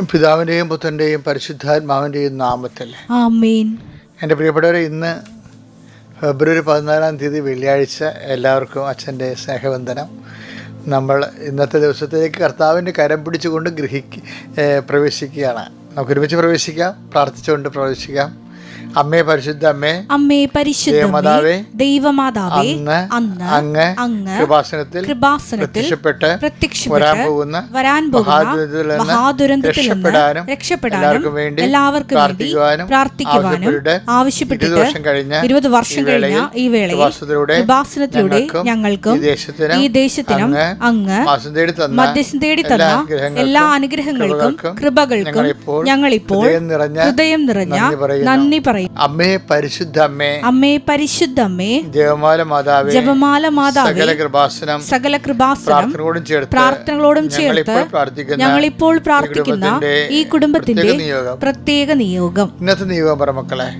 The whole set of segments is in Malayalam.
പിതാവിൻ്റെയും പുത്രൻ്റെയും പരിശുദ്ധാത്മാവിൻ്റെയും നാമത്തിൽ ആമേൻ. എൻ്റെ പ്രിയപ്പെട്ടവരെ, ഇന്ന് ഫെബ്രുവരി 14 വെള്ളിയാഴ്ച. എല്ലാവർക്കും അച്ഛൻ്റെ സ്നേഹവന്ദനം. നമ്മൾ ഇന്നത്തെ ദിവസത്തേക്ക് കർത്താവിൻ്റെ കരം പിടിച്ചുകൊണ്ട് പ്രവേശിക്കുകയാണ്. നമുക്ക് ഒരുമിച്ച് പ്രവേശിക്കാം, പ്രാർത്ഥിച്ചുകൊണ്ട് പ്രവേശിക്കാം. അമ്മേ പരിശുദ്ധ അമ്മേ, അമ്മേ പരിശുദ്ധ ദൈവമാതാവേ, അന്ന് അങ്ങ് കൃപാസനത്തിൽ പ്രത്യക്ഷപ്പെട്ട് വരാൻ പോകുന്ന മഹാദുരന്തത്തിൽ നിന്ന് രക്ഷപ്പെടാനും എല്ലാവർക്കും വേണ്ടി പ്രാർത്ഥിക്കുവാനും ആവശ്യപ്പെട്ടിട്ട് 20 വർഷം കഴിഞ്ഞ ഈ വേളയിൽ കൃപാസനത്തിലൂടെ ഞങ്ങൾക്കും ഈ ദേശത്തിനും അങ്ങ് മധ്യസ്ഥം തേടി തന്ന എല്ലാ അനുഗ്രഹങ്ങൾക്കും കൃപകൾക്കും ഞങ്ങളിപ്പോൾ ഹൃദയം നിറഞ്ഞ നന്ദി പറയും. അമ്മേ പരിശുദ്ധ അമ്മേ, അമ്മേ പരിശുദ്ധ അമ്മേ, ജപമാല മാതാവേ, സകല കൃപാസനം പ്രാർത്ഥനകളോടും ചേർത്ത് ഞങ്ങളിപ്പോൾ പ്രാർത്ഥിക്കുന്ന ഈ കുടുംബത്തിന്റെ പ്രത്യേക നിയോഗം. ഇന്നത്തെ നിയോഗം പറ മക്കളെ.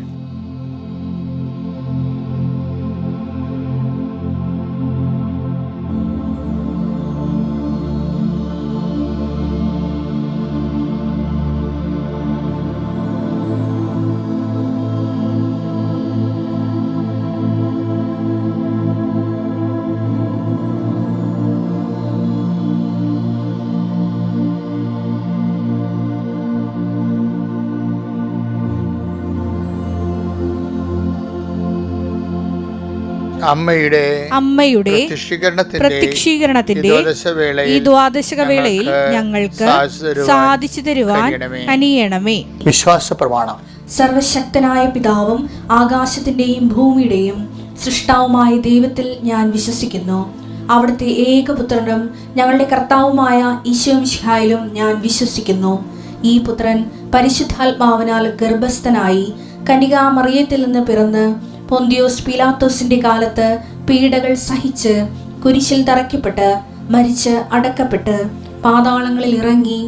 അമ്മയുടെ പ്രത്യക്ഷീകരണത്തിന്റെ ഈ ദ്വാദശക വേളയിൽ ഞങ്ങൾക്ക് സാധിച്ചു തരുവാൻ കനിയണമേ. വിശ്വാസ പ്രമാണം. സർവശക്തനായ പിതാവും ആകാശത്തിന്റെയും ഭൂമിയുടെയും സൃഷ്ടാവുമായ ദൈവത്തിൽ ഞാൻ വിശ്വസിക്കുന്നു. അവിടുത്തെ ഏകപുത്രനും ഞങ്ങളുടെ കർത്താവുമായ ഈശോ മിശിഹായിലും ഞാൻ വിശ്വസിക്കുന്നു. ഈ പുത്രൻ പരിശുദ്ധാത്മാവിനാൽ ഗർഭസ്ഥനായി കന്യകാമറിയത്തിൽ നിന്ന് പിറന്ന് പൊന്തിയോസ് പീലാത്തോസിന്റെ കാലത്ത് പീഡകൾ സഹിച്ച് കുരിശിൽ തറയ്ക്കപ്പെട്ട് മരിച്ച് അടക്കപ്പെട്ട് പാതാളങ്ങളിൽ ഇറങ്ങി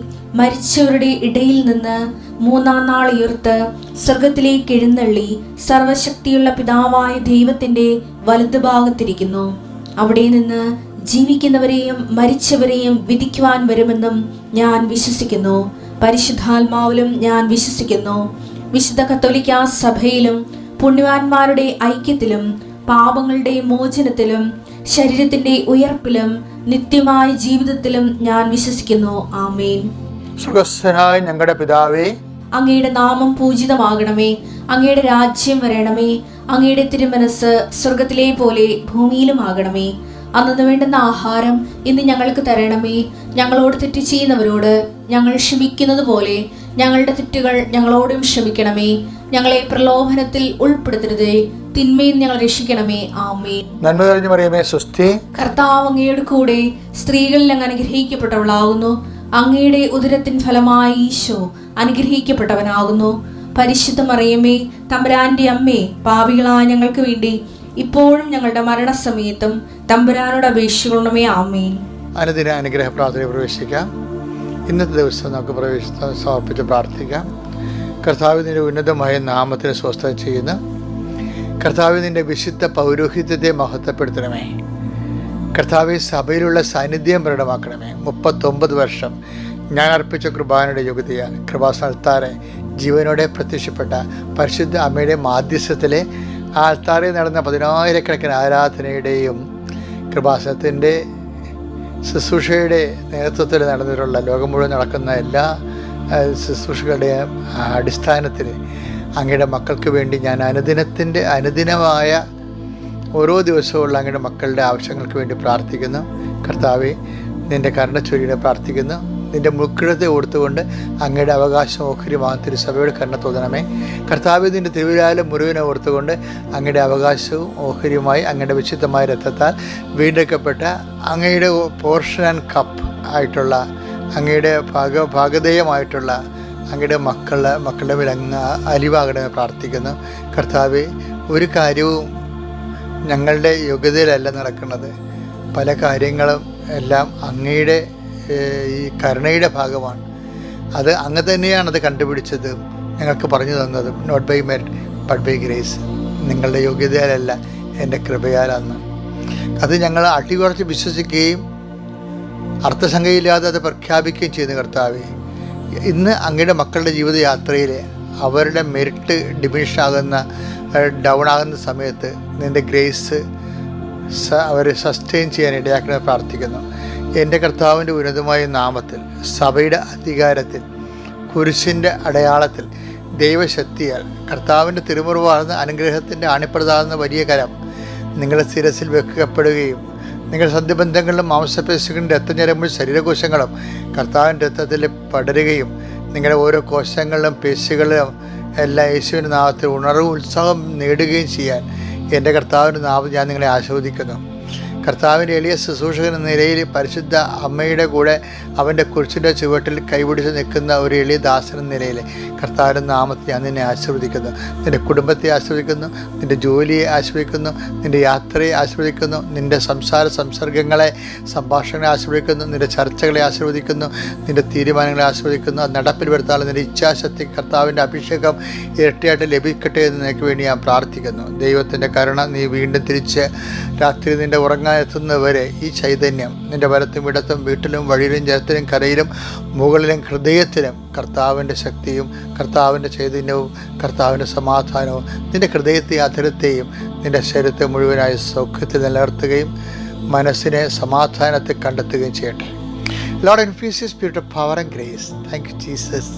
മരിച്ചവരുടെ ഇടയിൽ നിന്ന് 3-ാം നാൾ ഉയർത്ത് സ്വർഗത്തിലേക്ക് എഴുന്നള്ളി സർവശക്തിയുള്ള പിതാവായ ദൈവത്തിന്റെ വലതുഭാഗത്തിരിക്കുന്നു. അവിടെ നിന്ന് ജീവിക്കുന്നവരെയും മരിച്ചവരെയും വിധിക്കുവാൻ വരുമെന്നും ഞാൻ വിശ്വസിക്കുന്നു. പരിശുദ്ധാത്മാവിലും ഞാൻ വിശ്വസിക്കുന്നു. വിശുദ്ധ കത്തോലിക്കാ സഭയിലും പുണ്യവാന്മാരുടെ ഐക്യത്തിലും പാപങ്ങളുടെ മോചനത്തിലും ശരീരത്തിന്റെ ഉയർപ്പിലും നിത്യമായ ജീവിതത്തിലും ഞാൻ വിശ്വസിക്കുന്നു. ആമേൻ. സ്വർഗ്ഗസ്ഥനായ ഞങ്ങളുടെ പിതാവേ, അങ്ങയുടെ നാമം പൂജിതമാകണമേ. അങ്ങയുടെ രാജ്യം വരണമേ. അങ്ങയുടെ തിരുമനസ് സ്വർഗത്തിലെ പോലെ ഭൂമിയിലും ആകണമേ. അന്നു വേണ്ടുന്ന ആഹാരം ഇന്ന് ഞങ്ങൾക്ക് തരണമേ. ഞങ്ങളോട് തെറ്റ് ചെയ്യുന്നവരോട് ഞങ്ങൾ ക്ഷമിക്കുന്നത് പോലെ ഞങ്ങളുടെ തെറ്റുകൾ ഞങ്ങളോടും ക്ഷമിക്കണമേ. ഞങ്ങളെ പ്രലോഭനത്തിൽ ഉൾപ്പെടുത്തരുതേ, തിന്മയിൽ ഞങ്ങൾ രക്ഷിക്കണമേ. ആമേൻ. നന്മ നിറഞ്ഞ മറിയമേ, സ്വസ്തി. കർത്താവ് അങ്ങയുടെ കൂടെ സ്ത്രീകളിൽ അങ്ങ് അനുഗ്രഹിക്കപ്പെട്ടവളാകുന്നു. അങ്ങയുടെ ഉദരത്തിൻ ഫലമായി ഈശോ അനുഗ്രഹിക്കപ്പെട്ടവനാകുന്നു. പരിശുദ്ധ മറിയമേ, തമ്പുരാന്റെ അമ്മേ, പാപികളായ ഞങ്ങൾക്ക് വേണ്ടി ഇപ്പോഴും ഞങ്ങളുടെ മരണസമയത്തും തമ്പുരാനോട് അപേക്ഷിക്കണമേ. ആമേൻ. അനുദിന അനുഗ്രഹ പ്രാർത്ഥനയിൽ പ്രവേശിക്കാം. ഇന്നത്തെ ദിവസം നമുക്ക് സമർപ്പിച്ച് പ്രാർത്ഥിക്കാം. കർത്താവിൻ്റെ ഉന്നതമായ നാമത്തിന് സ്വസ്ഥത ചെയ്യുന്ന കർത്താവിൻ്റെ വിശുദ്ധ പൗരോഹിത്യത്തെ മഹത്വപ്പെടുത്തണമേ. കർത്താവ് സഭയിലുള്ള സാന്നിധ്യം പ്രകടമാക്കണമേ. 39 വർഷം ഞാൻ അർപ്പിച്ച കൃപാനയുടെ യോഗ്യതയാണ്. കൃപാസനത്താറെ ജീവനോടെ പ്രത്യക്ഷപ്പെട്ട പരിശുദ്ധ അമ്മയുടെ മാധ്യസ്ഥത്തിലെ ആ അൾത്താറിൽ നടന്ന 10,000-കണക്കിന് ആരാധനയുടെയും കൃപാസനത്തിൻ്റെ ശുശ്രൂഷയുടെ നേതൃത്വത്തിൽ നടന്നിട്ടുള്ള ലോകം മുഴുവൻ നടക്കുന്ന എല്ലാ ശുശ്രൂഷകളുടെയും അടിസ്ഥാനത്തിൽ അങ്ങയുടെ മക്കൾക്ക് വേണ്ടി ഞാൻ അനുദിനമായ ഓരോ ദിവസവുമുള്ള അങ്ങയുടെ മക്കളുടെ ആവശ്യങ്ങൾക്ക് വേണ്ടി പ്രാർത്ഥിക്കുന്നു. കർത്താവെ, നിൻ്റെ കരുണച്ചൊരിയുടെ പ്രാർത്ഥിക്കുന്നു. നിൻ്റെ മുക്കിടത്തെ ഓർത്തുകൊണ്ട് അങ്ങയുടെ അവകാശം ഓഹരിമാകുന്ന തിരുസഭയുടെ കരുണ തോന്നണമേ. കർത്താവ്, നിൻ്റെ തിരുവിലാലും മുറിവിനെ ഓർത്തുകൊണ്ട് അങ്ങയുടെ അവകാശവും ഓഹരിയുമായി അങ്ങയുടെ വിശുദ്ധമായ രക്തത്താൽ വീണ്ടെടുക്കപ്പെട്ട അങ്ങയുടെ പോർഷൻ ആൻഡ് കപ്പ് ആയിട്ടുള്ള അങ്ങയുടെ ഭാഗധേയമായിട്ടുള്ള അങ്ങയുടെ മക്കളുടെ മേൽ അങ്ങ് അലിവാകണമെന്ന് പ്രാർത്ഥിക്കുന്നു. കർത്താവെ, ഒരു കാര്യവും ഞങ്ങളുടെ യോഗ്യതയിലല്ല നടക്കുന്നത്. പല കാര്യങ്ങളും എല്ലാം അങ്ങയുടെ ഈ കരുണയുടെ ഭാഗമാണ്. അത് അങ്ങ് തന്നെയാണ് അത് കണ്ടുപിടിച്ചത്, ഞങ്ങൾക്ക് പറഞ്ഞു തന്നതും. Not by merit but by grace. നിങ്ങളുടെ യോഗ്യതയാലല്ല, എൻ്റെ കൃപയാലെന്ന് അത് ഞങ്ങൾ അടിയുറച്ച് വിശ്വസിക്കുകയും അർത്ഥസംഖ്യയില്ലാതെ അത് പ്രഖ്യാപിക്കുകയും ചെയ്യുന്ന കർത്താവെ, ഇന്ന് അങ്ങയുടെ മക്കളുടെ ജീവിതയാത്രയിൽ അവരുടെ മെറിറ്റ് ഡിമിനിഷ് ആകുന്ന, ഡൗൺ ആകുന്ന സമയത്ത് നിൻ്റെ ഗ്രേസ് അവരെ സസ്റ്റെയിൻ ചെയ്യാൻ ഇടയാക്കണമെന്ന് പ്രാർത്ഥിക്കുന്നു. എൻ്റെ കർത്താവിൻ്റെ ഉന്നതമായ നാമത്തിൽ, സഭയുടെ അധികാരത്തിൽ, കുരിശിൻ്റെ അടയാളത്തിൽ, ദൈവശക്തിയാൽ കർത്താവിൻ്റെ തിരുമുറിവാർന്ന അനുഗ്രഹത്തിൻ്റെ ആണിപ്രദാകുന്ന വലിയ കരം നിങ്ങളുടെ ശിരസിൽ വെക്കപ്പെടുകയും നിങ്ങളുടെ സന്ധിബന്ധങ്ങളിലും മാംസപേശികളും രക്തഞരമ്പും ശരീരകോശങ്ങളും കർത്താവിൻ്റെ രക്തത്തിൽ പടരുകയും നിങ്ങളുടെ ഓരോ കോശങ്ങളിലും പേശികളിലും എല്ലാ യേശുവിൻ്റെ നാമത്തിൽ ഉണർവും ഉത്സാഹം നേടുകയും ചെയ്യാൻ എൻ്റെ കർത്താവിൻ്റെ നാമം ഞാൻ നിങ്ങളെ ആശീർവദിക്കുന്നു. കർത്താവിൻ്റെ എളിയ ശുശ്രൂഷകൻ എന്ന നിലയിൽ പരിശുദ്ധ അമ്മയുടെ കൂടെ അവൻ്റെ കുരിശിൻ്റെ ചുവട്ടിൽ കൈപിടിച്ച് നിൽക്കുന്ന ഒരു എളിയ ദാസൻ എന്ന നിലയിൽ കർത്താവിൻ്റെ നാമത്തിൽ ഞാൻ നിന്നെ ആശീർവദിക്കുന്നു. നിൻ്റെ കുടുംബത്തെ ആശീർവദിക്കുന്നു, നിൻ്റെ ജോലിയെ ആശീർവദിക്കുന്നു, നിൻ്റെ യാത്രയെ ആശീർവദിക്കുന്നു, നിൻ്റെ സംസർഗങ്ങളെ, സംഭാഷണങ്ങളെ ആശീർവദിക്കുന്നു, നിൻ്റെ ചർച്ചകളെ ആശീർവദിക്കുന്നു, നിൻ്റെ തീരുമാനങ്ങളെ ആശീർവദിക്കുന്നു. അത് നടപ്പിൽ വരുത്താനുള്ള നിൻ്റെ ഇച്ഛാശക്തി, കർത്താവിൻ്റെ അഭിഷേകം ഇരട്ടിയായിട്ട് ലഭിക്കട്ടെ എന്ന് നിനക്ക് വേണ്ടി ഞാൻ പ്രാർത്ഥിക്കുന്നു. ദൈവത്തിൻ്റെ കരുണ നീ വീണ്ടും തിരിച്ച് രാത്രി നിൻ്റെ ഉറങ്ങാനെത്തുന്നവരെ ഈ ചൈതന്യം നിൻ്റെ വലത്തും ഇടത്തും വീട്ടിലും വഴിയിലും ജലത്തിലും കരയിലും മുകളിലും ഹൃദയത്തിലും കർത്താവിൻ്റെ ശക്തിയും കർത്താവിൻ്റെ ചൈതന്യവും കർത്താവിൻ്റെ സമാധാനവും നിൻ്റെ ഹൃദയത്തെയും അധരത്തെയും നിൻ്റെ ശരീരത്തെ മുഴുവനായി സൗഖ്യത്തിൽ നിലനിർത്തുകയും മനസ്സിനെ സമാധാനത്തെ കണ്ടെത്തുകയും ചെയ്യട്ടെ. Lord infuse your spirit of power and grace. Thank you Jesus.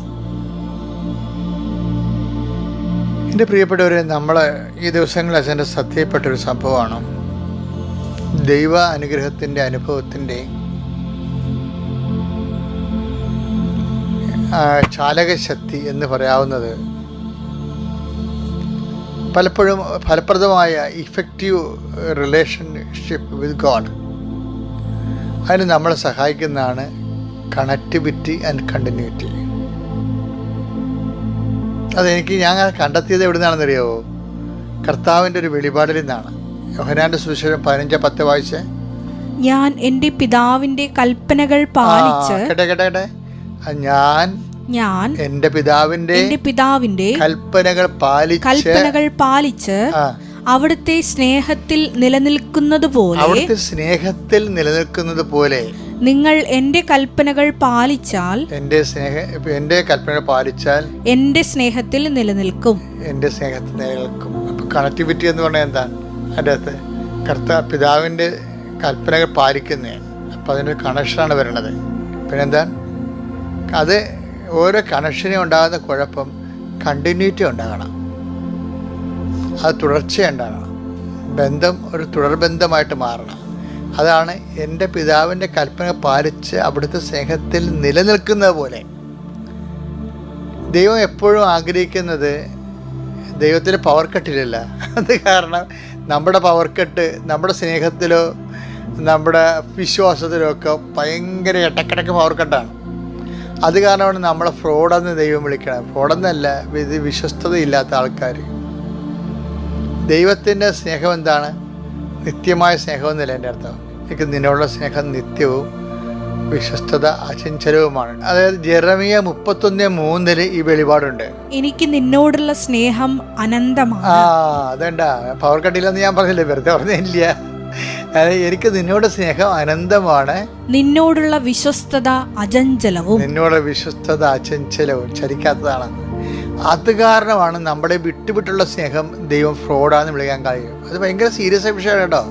എൻ്റെ പ്രിയപ്പെട്ടവരെ, നമ്മൾ ഈ ദിവസങ്ങളിൽ അച്ഛൻ്റെ സത്യപ്പെട്ടൊരു സംഭവമാണ്. ദൈവ അനുഗ്രഹത്തിൻ്റെ അനുഭവത്തിൻ്റെ ചാലകശക്തി എന്ന് പറയാവുന്നത് പലപ്പോഴും ഫലപ്രദമായ ഇഫക്റ്റീവ് റിലേഷൻഷിപ്പ് വിത്ത് ഗോഡ്, അതിന് നമ്മളെ സഹായിക്കുന്നതാണ് കണക്ടിവിറ്റി ആൻഡ് കണ്ടിന്യൂറ്റി. ഞാൻ കണ്ടെത്തിയത് എവിടെ നിന്നാണെന്നറിയാമോ? കർത്താവിൻ്റെ ഒരു വെളിപാടിൽ നിന്നാണ്. യോഹന്നാന്റെ സുവിശേഷം 15:10 വായിച്ചേ. ഞാൻ എൻ്റെ പിതാവിൻ്റെ കൽപ്പനകൾ പാലിച്ച് ഞാൻ എൻ്റെ പിതാവിൻ്റെ കൽപ്പനകൾ പാലിച്ച് അവിടുത്തെ സ്നേഹത്തിൽ നിലനിൽക്കുന്നത് പോലെ നിങ്ങൾ എൻ്റെ കൽപ്പനകൾ പാലിച്ചാൽ എൻ്റെ സ്നേഹത്തിൽ നിലനിൽക്കും. അപ്പോൾ കണക്ടിവിറ്റി എന്ന് പറഞ്ഞാൽ എന്താണ്? അതിൻ്റെ അകത്ത് പിതാവിൻ്റെ കൽപ്പനകൾ പാലിക്കുന്നതാണ്. അപ്പോൾ അതിനൊരു കണക്ഷനാണ് വരുന്നത്. പിന്നെന്താ? അത് ഓരോ കണക്ഷനും ഉണ്ടാകുന്ന കുഴപ്പം കണ്ടിന്യൂറ്റി ഉണ്ടാകണം, അത് തുടർച്ചയുണ്ടാകണം, ബന്ധം ഒരു തുടർബന്ധമായിട്ട് മാറണം. അതാണ് എൻ്റെ പിതാവിൻ്റെ കൽപ്പന പാലിച്ച് അവിടുത്തെ സ്നേഹത്തിൽ നിലനിൽക്കുന്നത് പോലെ. ദൈവം എപ്പോഴും ആഗ്രഹിക്കുന്നത് ദൈവത്തിൻ്റെ പവർ കട്ടിലല്ല. അത് കാരണം നമ്മുടെ പവർ കട്ട് നമ്മുടെ സ്നേഹത്തിലോ നമ്മുടെ വിശ്വാസത്തിലോ ഒക്കെ ഭയങ്കര ഇടക്കിടക്ക് പവർ കട്ടാണ്. അത് കാരണമാണ് നമ്മളെ ഫ്രോഡെന്ന് ദൈവം വിളിക്കണം. ഫ്രോഡെന്നല്ല, ഇത് വിശ്വസ്തതയില്ലാത്ത ആൾക്കാർ. ദൈവത്തിൻ്റെ സ്നേഹം എന്താണ്? നിത്യമായ സ്നേഹമെന്നല്ല എൻ്റെ അർത്ഥം. എനിക്ക് നിന്നോടുള്ള സ്നേഹം നിത്യവും വിശ്വസ്തത അചഞ്ചലവുമാണ്. അതായത് ജെറമിയ 31:3 ഈ വെളിപാടുണ്ട്. എനിക്ക് നിന്നോടുള്ള സ്നേഹം അനന്തമാണ്. അതേണ്ട പവർ കട്ടില്ലെന്ന് ഞാൻ പറഞ്ഞില്ലേ, വെറുതെ പറഞ്ഞില്ല. അതായത് എനിക്ക് നിന്നോട് സ്നേഹം അനന്തമാണ്, നിന്നോടുള്ള വിശ്വസ്തത അചഞ്ചലവും. ചലിക്കാത്തതാണ്. അത് കാരണമാണ് നമ്മുടെ വിട്ടുവിട്ടുള്ള സ്നേഹം ദൈവം ഫ്രോഡാന്ന് വിളിക്കാൻ കഴിയും. അത് ഭയങ്കര സീരിയസ് ആയ വിഷയമാണ് കേട്ടോ.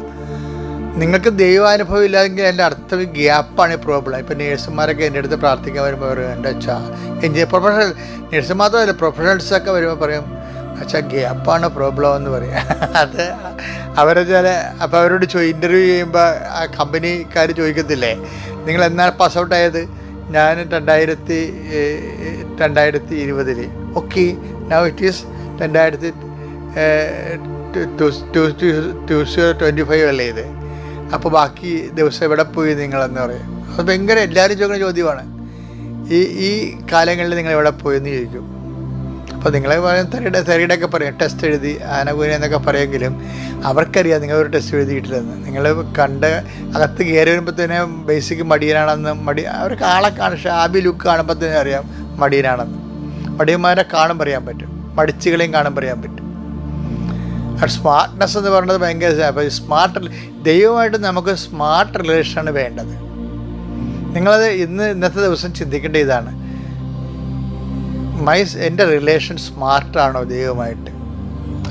നിങ്ങൾക്ക് ദൈവാനുഭവം ഇല്ലെങ്കിൽ എൻ്റെ അർത്ഥം ഗ്യാപ്പാണ് ഈ പ്രോബ്ലം. ഇപ്പം നേഴ്സുമാരൊക്കെ എൻ്റെ അടുത്ത് പ്രാർത്ഥിക്കാൻ വരുമ്പോൾ പറയും, എൻ്റെ അച്ഛാ പ്രൊഫഷണൽ നേഴ്സ് മാത്രമല്ല പ്രൊഫഷണൽസൊക്കെ വരുമ്പോൾ പറയും, അച്ഛാ ഗ്യാപ്പാണ് പ്രോബ്ലം എന്ന് പറയും. അത് അവരെ അപ്പോൾ അവരോട് ഇൻ്റർവ്യൂ ചെയ്യുമ്പോൾ ആ കമ്പനിക്കാർ ചോദിക്കത്തില്ലേ, നിങ്ങൾ എന്നാൽ പാസ് ഔട്ട് ആയത്? ഞാൻ 2020 ഓക്കെ, നൗ ഇറ്റ് ഈസ് 2025 അല്ലേ ഇത്? അപ്പോൾ ബാക്കി ദിവസം എവിടെ പോയി നിങ്ങളെന്ന് പറയും. അത് ഭയങ്കര എല്ലാവരും ചോദിക്കുന്ന ചോദ്യമാണ്. ഈ കാലങ്ങളിൽ നിങ്ങൾ എവിടെ പോയെന്ന് ചോദിക്കും. അപ്പോൾ നിങ്ങളെ പറയും തെരയുടെ പറയും, ടെസ്റ്റ് എഴുതി ആനകൂന എന്നൊക്കെ പറയുമെങ്കിലും അവർക്കറിയാം നിങ്ങളൊരു ടെസ്റ്റ് എഴുതിയിട്ടില്ലെന്ന്. നിങ്ങൾ കണ്ട് അകത്ത് കയറി വരുമ്പോൾ തന്നെ ബേസിക് മടിയനാണെന്ന് അവർക്ക് ആളെ ഷാബി ലുക്ക് കാണുമ്പോൾ തന്നെ അറിയാം മടിയനാണെന്ന്. മടിയന്മാരെ കാണുമ്പോൾ അറിയാൻ പറ്റും, മടിച്ചുകളെയും കാണുമ്പോൾ അറിയാൻ പറ്റും. സ്മാർട്ട്നെസ് എന്ന് പറയുന്നത് ഭയങ്കര. അപ്പോൾ ദൈവമായിട്ട് നമുക്ക് സ്മാർട്ട് റിലേഷനാണ് വേണ്ടത്. നിങ്ങളത് ഇന്നത്തെ ദിവസം ചിന്തിക്കേണ്ട ഇതാണ്. എൻ്റെ റിലേഷൻ സ്മാർട്ടാണോ ദൈവമായിട്ട്,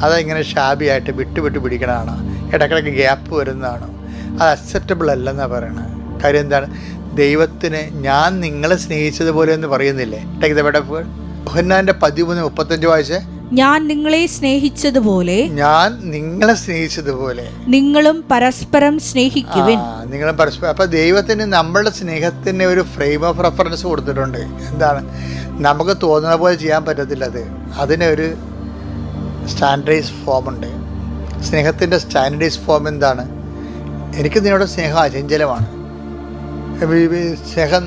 അതിങ്ങനെ ഷാബിയായിട്ട് വിട്ട് പിടിക്കണതാണോ, ഇടയ്ക്കിടയ്ക്ക് ഗ്യാപ്പ് വരുന്നതാണോ, അത് അക്സെപ്റ്റബിൾ അല്ലെന്നാണ് പറയണത്. കാര്യം എന്താണ്? ദൈവത്തിന് ഞാൻ നിങ്ങളെ സ്നേഹിച്ചതുപോലെ എന്ന് പറയുന്നില്ലേ? Take the bed of word. യോഹന്നാന്റെ 13:35 വായിച്ചേ. ഞാൻ നിങ്ങളെ സ്നേഹിച്ചതുപോലെ നിങ്ങളും പരസ്പരം സ്നേഹിക്കുവിൻ. നിങ്ങളും പരസ്പരം. അപ്പം ദൈവത്തിന് നമ്മളുടെ സ്നേഹത്തിന് ഒരു ഫ്രെയിം ഓഫ് റെഫറൻസ് കൊടുത്തിട്ടുണ്ട്. എന്താണ്? നമുക്ക് തോന്നുന്ന പോലെ ചെയ്യാൻ പറ്റത്തില്ല. അതിനൊരു സ്റ്റാൻഡേർഡൈസ് ഫോം ഉണ്ട്. സ്നേഹത്തിൻ്റെ സ്റ്റാൻഡേർഡൈസ് ഫോം എന്താണ്? എനിക്ക് നിന്നോട് സ്നേഹം അചഞ്ചലമാണ്, സ്നേഹം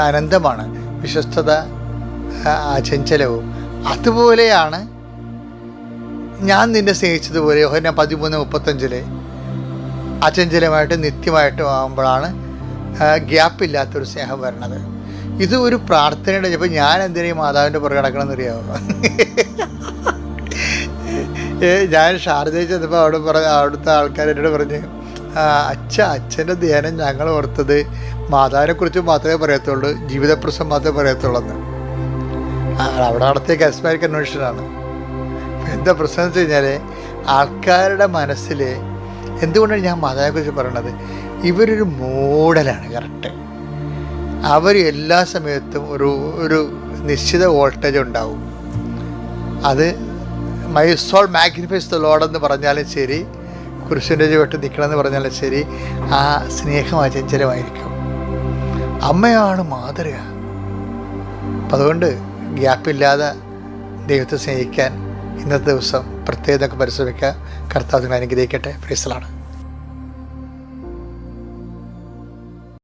അനന്തമാണ്, വിശ്വസ്തത അചഞ്ചലവും. അതുപോലെയാണ് ഞാൻ നിന്നെ സ്നേഹിച്ചതുപോലെ. യോഹന്നാൻ 13:35 അചഞ്ചലമായിട്ട് നിത്യമായിട്ടും ആകുമ്പോഴാണ് ഗ്യാപ്പില്ലാത്തൊരു സ്നേഹം വരണത്. ഇത് ഒരു പ്രാർത്ഥനയുടെ. ഇപ്പം ഞാൻ എന്തിനേയും മാതാവിൻ്റെ പുറകെ കിടക്കണമെന്ന് അറിയാമോ? ഞാൻ ഷാർജയിൽ ചെന്നപ്പോൾ അവിടുത്തെ ആൾക്കാർ എന്നോട് പറഞ്ഞ്, അച്ഛൻ്റെ ധ്യാനം ഞങ്ങൾ ഓർത്തത് മാതാവിനെക്കുറിച്ച് മാത്രമേ പറയത്തുള്ളൂ, ജീവിതപ്രശ്നം മാത്രമേ പറയത്തുള്ളൂ എന്ന്. അവിടെ നടത്തിയ കസ്മാരിക് കൺവെൻഷനാണ്. എന്താ പ്രശ്നം എന്ന് വെച്ച് കഴിഞ്ഞാൽ, ആൾക്കാരുടെ മനസ്സിൽ എന്തുകൊണ്ടാണ് ഞാൻ മാതാവിനെക്കുറിച്ച് പറയണത്? ഇവരൊരു മോഡലാണ്. കറക്റ്റ്. അവർ എല്ലാ സമയത്തും ഒരു നിശ്ചിത വോൾട്ടേജ് ഉണ്ടാവും. അത് my soul magnifies the lord എന്ന് പറഞ്ഞാലും ശരി, കുരിശിൻ്റെ ചുവട്ട് നിൽക്കണമെന്ന് പറഞ്ഞാലും ശരി, ആ സ്നേഹം അചഞ്ചലമായിരിക്കും. അമ്മയാണ് മാതൃക. അപ്പം അതുകൊണ്ട് ഗ്യാപ്പില്ലാതെ ദൈവത്തെ സ്നേഹിക്കാൻ ഇന്നത്തെ ദിവസം പ്രത്യേകം പരിശ്രമിക്കുക. കർത്താവ് അനുഗ്രഹിക്കട്ടെ. Praise the Lord.